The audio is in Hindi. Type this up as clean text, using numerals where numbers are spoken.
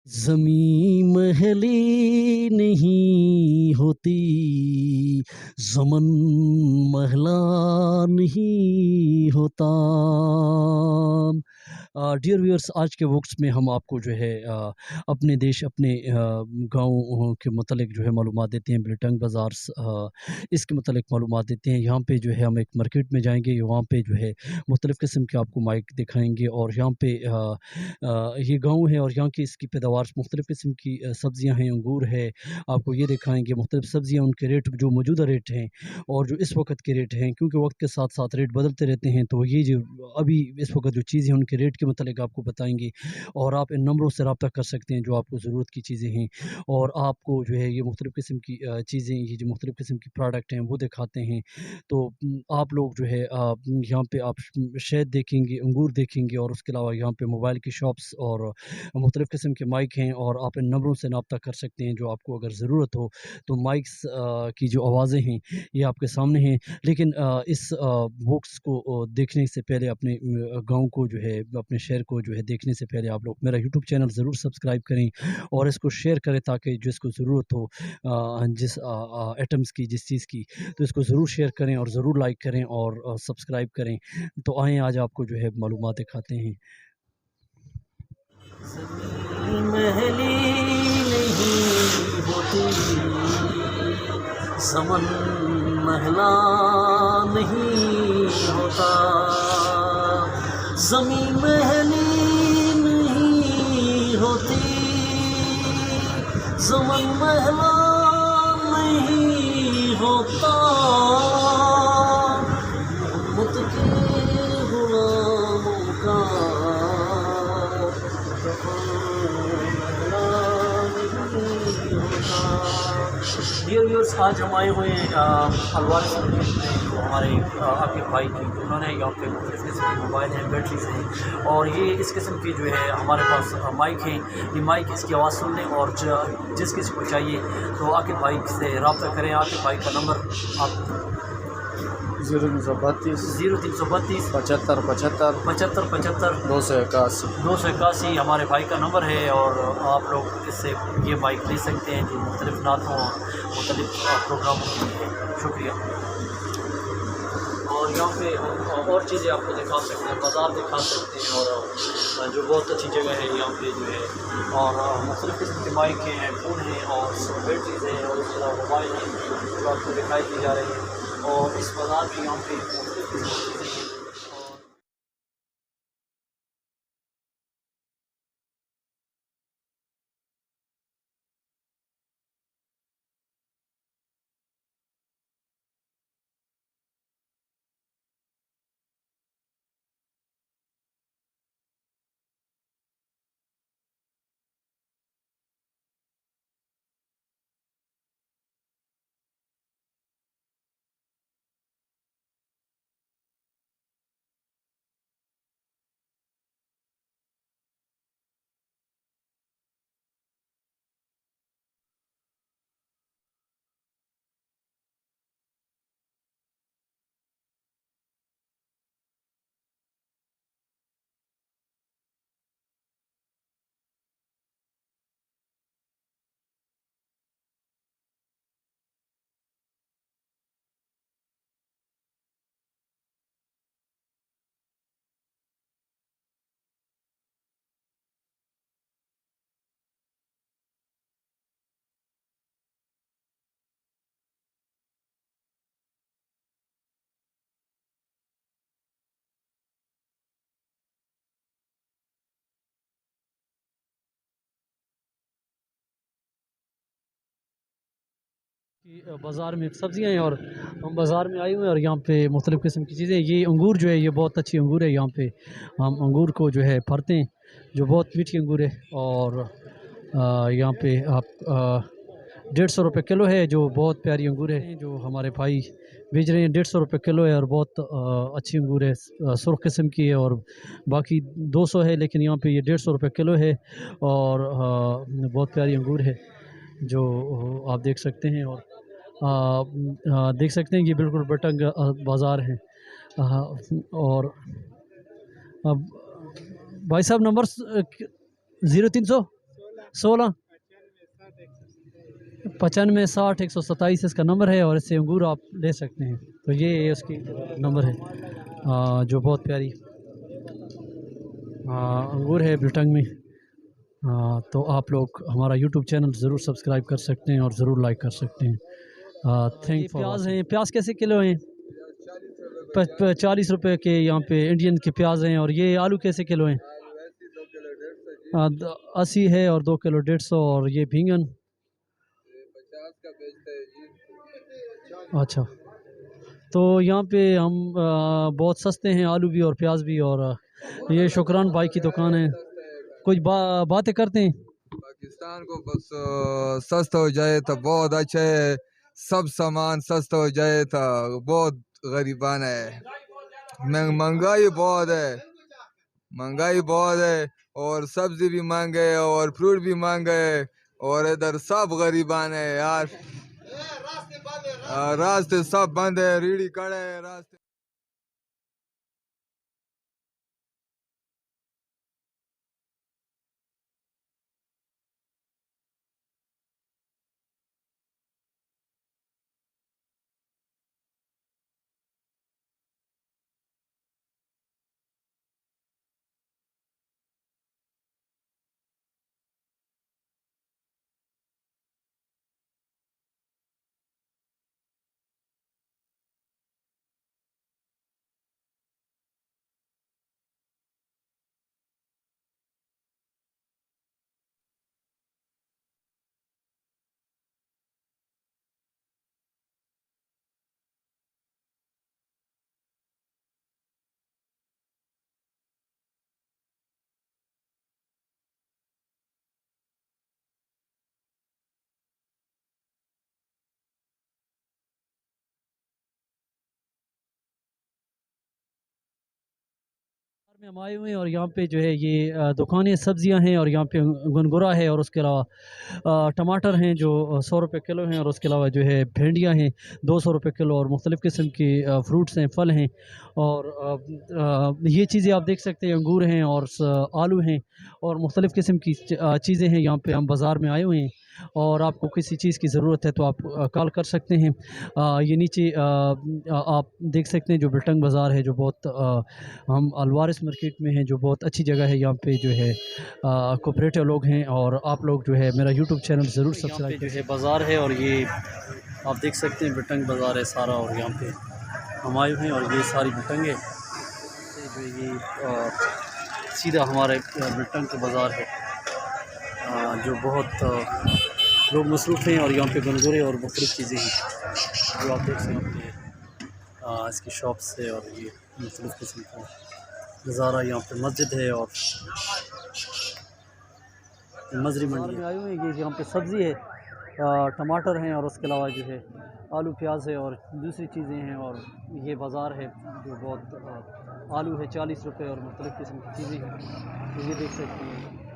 ज़मीं महली नहीं होती, ज़मन महला नहीं होता। डियर व्यूअर्स, आज के वक़्त में हम आपको जो है अपने देश, अपने गाँव के मतलब जो है मालूमात देते हैं, बिल्टंग बाज़ार इसके मतलब मालूमात देते हैं। यहाँ पे जो है हम एक मार्केट में जाएँगे, वहाँ पे जो है मुख्तलिफ़ किस्म के आपको माइक दिखाएँगे और यहाँ पे ये गाँव है और यहाँ की इसकी पैदावार मुख्तलिफ़ किस्म की सब्ज़ियाँ हैं, अंगूर है, आपको ये दिखाएँगे मुख्तलिफ़ सब्ज़ियाँ, उनके रेट जो मौजूदा रेट हैं और जो इस वक़्त के रेट हैं, क्योंकि वक़्त के साथ-साथ रेट बदलते रहते हैं, तो ये जो अभी इस वक़्त जो चीज़ें हैं, उनके रेट के मतलब आपको बताएँगे और आप इन नंबरों से राब्ता कर सकते हैं, जो आपको ज़रूरत की चीज़ें हैं और आपको जो है ये मुख्तलिफ़ किस्म की चीज़ें, ये जो मुख्तलिफ़ किस्म की प्रोडक्ट हैं, वो दिखाते हैं। तो आप लोग जो है यहाँ पे आप शहद देखेंगे, अंगूर देखेंगे और उसके अलावा यहाँ पे मोबाइल की शॉप्स और मुख्तलिफ़ किस्म के माइक हैं और आप इन नंबरों से राब्ता कर सकते हैं, जो आपको अगर ज़रूरत हो। तो माइक्स की जो आवाज़ें हैं, ये आपके सामने हैं। लेकिन इस बॉक्स को देखने से पहले अपने गाँव को जो है, अपने शहर को जो है देखने से पहले आप लोग मेरा यूट्यूब चैनल ज़रूर सब्सक्राइब करें और इसको शेयर करें ताकि जिसको ज़रूरत हो जिस आइटम्स की, जिस चीज़ की, तो इसको ज़रूर शेयर करें और ज़रूर लाइक करें और सब्सक्राइब करें। तो आएँ आज आपको जो है मालूमात दिखाते हैं। महली नहीं होती, ज़मन महला नहीं होता। ज़मीं महली नहीं होती, ज़मन महला नहीं होता। मोहब्बत के गुलामों का डियर व्यूअर्स, आज हम आए हुए हैं अलवारिस मार्केट में, जो हमारे आपके भाई की, उन्होंने यहाँ पे मुख्तलिफ़ किस्म के मोबाइल हैं, बैटरीज हैं और ये इस किस्म की जो है हमारे पास माइक हैं। ये माइक, इसकी आवाज़ सुन लें और जिस किसी को चाहिए तो आकिब भाई से रब्ता करें। आकिब भाई का नंबर आप 0332 0332 75 75 75 75 281। 281 हमारे भाई का नंबर है और आप लोग इससे ये बाइक ले सकते हैं, जो मुख्तलिफ़ नातों, मुख्तलिफ़ प्रोग्रामों के लिए है। शुक्रिया। और यहाँ पे और चीज़ें आपको दिखा सकते हैं, बाज़ार दिखा सकते हैं और जो बहुत अच्छी जगह है यहाँ पे जो है और मुख्तलिफ़ किस्म के माइक हैं, फ़ोन हैं और बैटरीज़ हैं और उसके अलावा मोबाइल हैं जो आपको दिखाई दी जा रही हैं और इस बाज़ार में यहाँ पे मुख्तलिफ़ किस्म की चीज़ें हैं। बाज़ार में सब्ज़ियाँ हैं और हम बाज़ार में आए हुए हैं और यहाँ पे मुख्तलिफ़ किस्म की चीज़ें, ये अंगूर जो है, ये बहुत अच्छी अंगूर है। यहाँ पे हम अंगूर को जो है भरते हैं, जो बहुत मीठी अंगूर है और यहाँ पे आप 150 रुपये किलो है, जो बहुत प्यारी अंगूर है, जो हमारे भाई बेच रहे हैं। 150 रुपये किलो है और बहुत अच्छी अंगूर है, सुर्ख किस्म की है और बाकी 200 है, लेकिन यहाँ पे ये 150 रुपये किलो है और बहुत प्यारी अंगूर है, जो आप देख सकते हैं और देख सकते हैं कि बिल्कुल बटंग बाज़ार है। और अब भाई साहब नंबर 0300 16 95 60 127 इसका नंबर है और इससे अंगूर आप ले सकते हैं। तो ये उसकी नंबर है जो बहुत प्यारी अंगूर है बिल्टंग में। तो आप लोग हमारा यूट्यूब चैनल ज़रूर सब्सक्राइब कर सकते हैं और ज़रूर लाइक कर सकते हैं। थैंक फॉर प्याज हैं, प्याज कैसे किलो हैं? 40 रुपए के यहाँ पे इंडियन के प्याज हैं। और ये आलू कैसे किलो हैं? 80 है और 2 किलो 150। और ये भींगन 50 का बेचते हैं जी। अच्छा, तो यहाँ पे हम बहुत सस्ते हैं आलू भी और प्याज भी। और ये शुक्रान भाई की दुकान है। कुछ बातें करते हैं। पाकिस्तान को बस सस्ता हो जाए तो बहुत अच्छा है। सब सामान सस्ता हो जाए तो बहुत गरीबान है। महंगाई बहुत है, महंगाई बहुत है। और सब्जी भी महंगे है और फ्रूट भी महंगे है। और इधर सब गरीबान है यार। रास्ते सब बंद है, रेडी खड़े है रास्ते। में हम आए हुए हैं और यहाँ पे जो है ये दुकानें सब्जियां हैं। और यहाँ पे गनगुरा है और उसके अलावा टमाटर हैं जो 100 रुपये किलो हैं। और उसके अलावा जो है भिंडियाँ हैं 200 रुपये किलो। और मुख्तलिफ़ किस्म के फ्रूट्स हैं, फल हैं। और ये चीज़ें आप देख सकते हैं, अंगूर हैं और आलू हैं और मुख्तलिफ़ किस्म की चीज़ें हैं। यहाँ पे हम बाज़ार में आए हुए हैं और आपको किसी चीज़ की ज़रूरत है तो आप कॉल कर सकते हैं। ये नीचे आप देख सकते हैं जो बिल्टंग बाज़ार है, जो बहुत हम अलवारिस मार्केट में हैं, जो बहुत अच्छी जगह है। यहाँ पे जो है कोऑपरेटिव लोग हैं। और आप लोग जो है मेरा यूट्यूब चैनल ज़रूर सब्सक्राइब करें। जो है बाज़ार है और ये आप देख सकते हैं बिल्टंग बाज़ार है सारा। और यहाँ पे हम आए हुए हैं और ये सारी बिल्टंग है जो ये सीधा हमारे बिल्टंग का बाज़ार है जो बहुत लोग मसरूफ़ हैं। और यहाँ पे गनगुरे और मुख्तलिफ़ चीज़ें हैं जो आप देख सकते हैं इसकी शॉप से। और ये मुख्तलिफ़ किस्म का नज़ारा। यहाँ पे मस्जिद है और मजरी मंडी में आए हुए हैं। ये यहाँ पे सब्ज़ी है, टमाटर हैं और उसके अलावा जो है आलू प्याज है और दूसरी चीज़ें हैं। और ये बाज़ार है जो बहुत आलू है 40 रुपये और मुख्तलिफ़ किस्म की चीज़ें हैं। तो ये देख सकते हैं